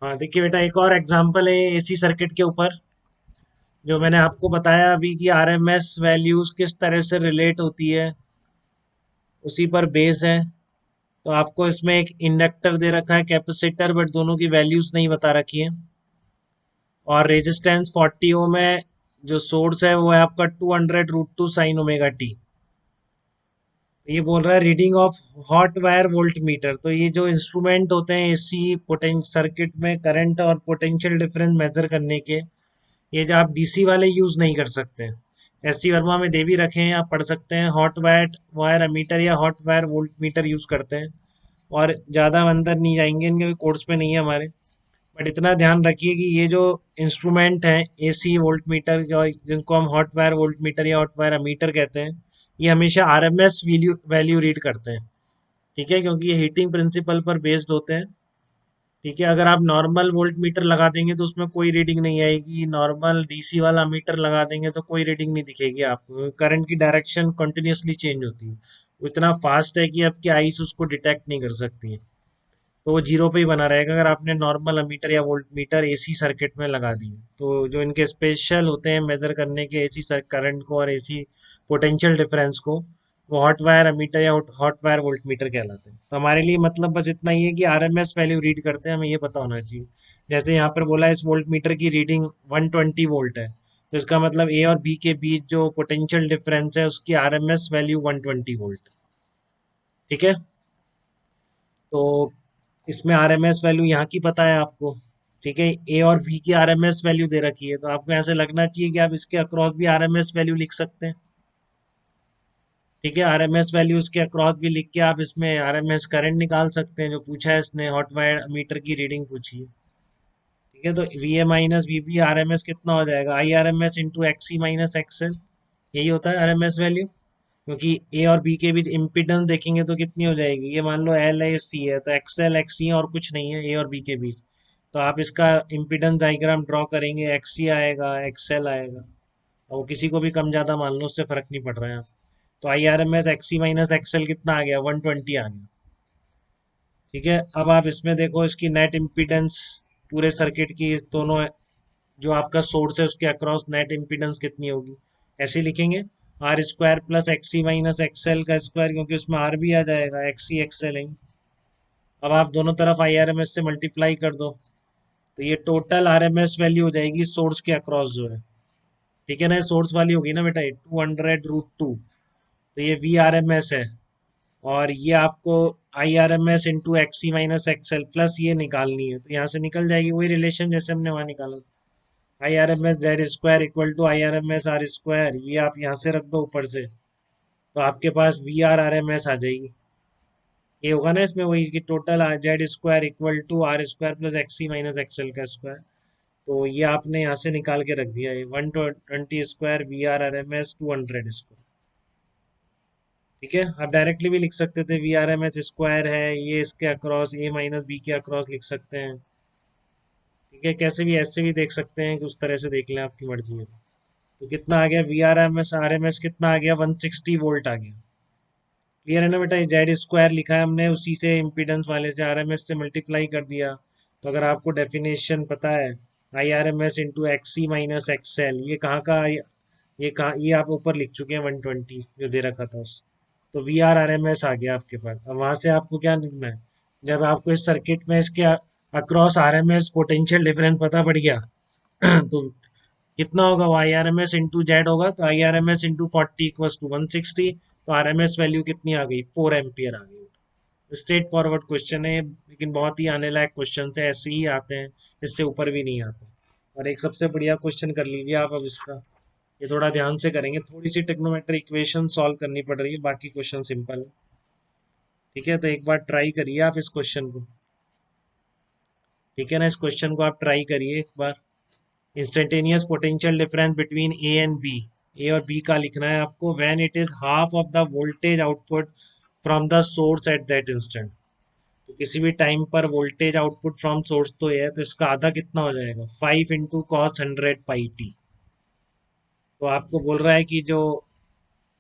हाँ देखिए बेटा, एक और एग्जांपल है एसी सर्किट के ऊपर। जो मैंने आपको बताया अभी कि आरएमएस वैल्यूज किस तरह से रिलेट होती है, उसी पर बेस है। तो आपको इसमें एक इंडक्टर दे रखा है, कैपेसिटर, बट दोनों की वैल्यूज नहीं बता रखी है। और रेजिस्टेंस 40 ओम है। जो सोर्स है वो है आपका 200 √2 साइन ओमेगा टी। ये बोल रहा है reading of hot wire volt meter. तो ये जो इंस्ट्रूमेंट होते हैं एसी पोटेंशियल सर्किट में करंट और पोटेंशियल डिफरेंस मेजर करने के, ये जो आप डीसी वाले यूज नहीं कर सकते हैं। एस सी वर्मा में दे भी रखे हैं, आप पढ़ सकते हैं। हॉट वायर वायर मीटर या hot wire volt meter use करते हैं। और ज़्यादा अंदर नहीं जाएंगे, इनके कोर्स पे नहीं है हमारे। बट इतना ध्यान रखिए कि ये जो इंस्ट्रूमेंट हैं एसी वोल्ट मीटर, जिनको हम हॉट वायर वोल्ट मीटर या हॉट वायर मीटर कहते हैं, ये हमेशा आरएमएस वैल्यू वैल्यू रीड करते हैं। ठीक है, क्योंकि ये हीटिंग प्रिंसिपल पर बेस्ड होते हैं। ठीक है, अगर आप नॉर्मल वोल्ट मीटर लगा देंगे तो उसमें कोई रीडिंग नहीं आएगी। नॉर्मल डीसी वाला मीटर लगा देंगे तो कोई रीडिंग नहीं दिखेगी आपको। करंट की डायरेक्शन कंटिन्यूअसली चेंज होती है। वो इतना फास्ट है कि आपकी आईज उसको डिटेक्ट नहीं कर सकती है। तो वो जीरो पे ही बना रहेगा अगर आपने नॉर्मल मीटर या वोल्ट मीटर एसी सर्किट में लगा दिए। तो जो इनके स्पेशल होते हैं मेजर करने के एसी करंट को और एसी पोटेंशियल डिफरेंस को, वो हॉट वायर मीटर या हॉट वायर वोल्ट मीटर कहलाते हैं। तो हमारे लिए मतलब बस इतना ही है कि आरएमएस वैल्यू रीड करते हैं, हमें ये पता होना चाहिए। जैसे यहाँ पर बोला है इस वोल्ट मीटर की रीडिंग 120 वोल्ट है, तो इसका मतलब ए और बी के बीच जो पोटेंशियल डिफरेंस है उसकी आरएमएस वैल्यू 120 वोल्ट। ठीक है, तो इसमें आरएमएस वैल्यू यहाँ की पता है आपको। ठीक है, ए और बी की आरएमएस वैल्यू दे रखी है, तो आपको ऐसे लगना चाहिए कि आप इसके अक्रॉस भी आरएमएस वैल्यू लिख सकते हैं। ठीक है, आरएमएस वैल्यू इसके अक्रॉस भी लिख के आप इसमें आरएमएस करंट निकाल सकते हैं, जो पूछा है इसने, हॉट वायर मीटर की रीडिंग पूछी है। ठीक है, तो V A minus V B R M S कितना हो जाएगा, I R M S into X C minus X L. यही होता है आर एम एस वैल्यू। क्योंकि ए और बी के बीच इम्पिडेंस देखेंगे तो कितनी हो जाएगी, ये मान लो एल है, सी है, तो एक्सएल एक्स सी और कुछ नहीं है ए और बी के बीच। तो आप इसका इम्पिडेंस डायग्राम ड्रॉ करेंगे, एक्स सी आएगा, एक्सएल आएगा। और वो किसी को भी कम ज़्यादा मान लो, उससे फर्क नहीं पड़ रहा है। तो I R M S X C minus X L कितना आ गया, 120 आ गया। ठीक है, अब आप इसमें देखो इसकी नेट इम्पीडेंस पूरे सर्किट की, इस दोनों जो आपका सोर्स है उसके अक्रॉस नेट इम्पीडेंस कितनी होगी। ऐसे ही लिखेंगे, R square plus X C minus XL का स्क्वायर, क्योंकि उसमें आर भी आ जाएगा, एक्स सी एक्सएल है। अब आप दोनों तरफ आई आर एम एस से मल्टीप्लाई कर दो, तो ये total R M S value हो जाएगी सोर्स के अक्रॉस जो है। ठीक है ना, सोर्स वाली होगी ना बेटा, 200 √2। तो ये वी आर एम एस है। और ये आपको I R M S into X C minus X L plus ये निकालनी है, तो यहाँ से निकल जाएगी वही रिलेशन जैसे हमने वहाँ निकाला। I R M S Z square equal to I R M S R square, ये आप यहाँ से रख दो ऊपर से, तो आपके पास V R R M S आ जाएगी। ये होगा ना इसमें वही कि total Z square equal to R square plus X C minus XL का स्क्वायर। तो ये आपने यहाँ से निकाल के रख दिया है, 120 square V R R M S 200 square. ठीक है, आप डायरेक्टली भी लिख सकते थे, V R M S square है ये, इसके अक्रॉस ए माइनस बी के अक्रॉस लिख सकते हैं। ठीक है, कैसे भी ऐसे भी देख सकते हैं कि उस तरह से देख लें, आपकी मर्जी है। तो कितना आ गया, वी आर एम एस कितना आ गया, 160 वोल्ट आ गया। क्लियर है ना बेटा, ये जेड स्क्वायर लिखा है हमने, उसी से इम्पीडेंस वाले से आर एम एस से मल्टीप्लाई कर दिया। तो अगर आपको डेफिनेशन पता है, I R M S into X C minus X L, ये कहाँ का, ये कहाँ, ये आप ऊपर लिख चुके हैं 120 जो दे रखा था उस। तो V R R M S आ गया आपके पास। अब वहां से आपको क्या लिखना है, जब आपको इस सर्किट में इसके across R M S potential difference पता पड़ गया तो कितना होगा, वो I R M S into Z होगा। तो I R M S into 40 equals to 160। तो आर एम एस वैल्यू कितनी आ गई, 4 एम्पियर आ गई। स्ट्रेट फॉरवर्ड क्वेश्चन है, लेकिन बहुत ही आने लायक क्वेश्चन है, ऐसे ही आते हैं, इससे ऊपर भी नहीं आते। और एक सबसे बढ़िया क्वेश्चन कर लीजिए आप अब इसका। ये थोड़ा ध्यान से करेंगे, थोड़ी सी टेक्नोमेट्री इक्वेशन सॉल्व करनी पड़ रही है, बाकी क्वेश्चन सिंपल है। ठीक है, तो एक बार ट्राई करिए आप इस क्वेश्चन को। ठीक है ना, इस क्वेश्चन को आप ट्राई करिए एक बार। Instantaneous potential difference between A and B, A और बी का लिखना है आपको, when it is half of the voltage output from the source at that instant. तो किसी भी टाइम पर वोल्टेज आउटपुट फ्रॉम सोर्स तो ये है, तो इसका आधा कितना हो जाएगा, 5 इंटू कॉस 100 पाई टी। तो आपको बोल रहा है कि जो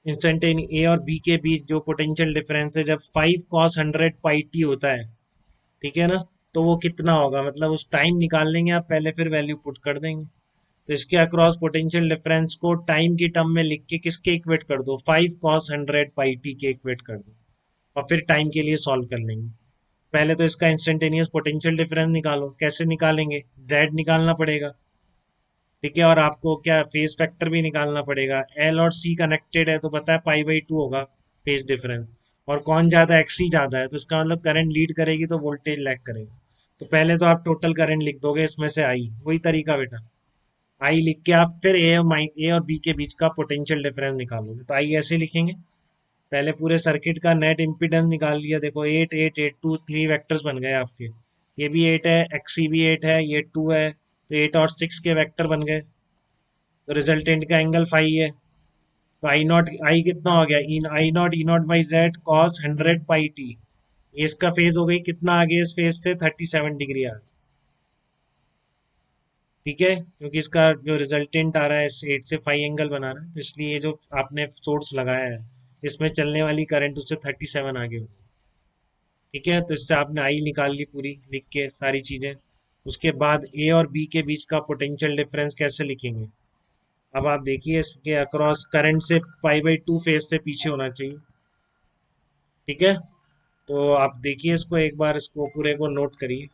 इंस्टेंटेन ए और बी के बीच जो पोटेंशियल डिफरेंस है जब 5 cos 100 पाई टी होता है, ठीक है ना, तो वो कितना होगा, मतलब उस टाइम निकाल लेंगे आप पहले, फिर वैल्यू पुट कर देंगे। तो इसके अक्रॉस पोटेंशियल डिफरेंस को टाइम की टर्म में लिख के किसके इक्वेट कर दो, 5 cos 100 pi t के इक्वेट कर दो, और फिर टाइम के लिए सॉल्व कर लेंगे। पहले तो इसका इंस्टेंटेनियस पोटेंशियल डिफरेंस निकालो, कैसे निकालेंगे, जेड निकालना पड़ेगा। ठीक है, और आपको क्या फेज फैक्टर भी निकालना पड़ेगा। एल और सी कनेक्टेड है तो पता है पाई/2 होगा फेज डिफरेंस, और कौन ज्यादा, एक्सी ज्यादा है, तो इसका मतलब करंट लीड करेगी तो वोल्टेज लैग करेगा। तो पहले तो आप टोटल करंट लिख दोगे इसमें से आई, वही तरीका बेटा। आई लिख के आप फिर ए और बी के बीच का पोटेंशियल डिफरेंस निकालोगे, तो आई ऐसे लिखेंगे। पहले पूरे सर्किट का नेट इम्पीडेंस निकाल लिया, देखो 8 8 8 2 3 वेक्टर्स बन गए आपके। ये भी 8 है, एक्सी भी 8 है, ये 2 है, तो 8 और 6 के वेक्टर बन गए। तो रिजल्टेंट का एंगल फाई है। तो आई नॉट, आई कितना हो गया, in I naught E naught by Z cos 100 pi t। ये इसका फेज हो गई, कितना आगे इस फेज से 37 डिग्री आगे। ठीक है, क्योंकि इसका जो रिजल्टेंट आ रहा है इस 8 से फाई एंगल बना रहा है, तो इसलिए ये जो आपने सोर्स लगाया है इसमें चलने वाली करंट उससे 37 आगे होगी। ठीक है, तो इससे आपने आई निकाल ली पूरी लिख के सारी चीजें। उसके बाद ए और बी के बीच का पोटेंशियल डिफरेंस कैसे लिखेंगे। अब आप देखिए, इसके अक्रॉस करंट से पाई/2 फेज से पीछे होना चाहिए। ठीक है, तो आप देखिए इसको एक बार, इसको पूरे को नोट करिए।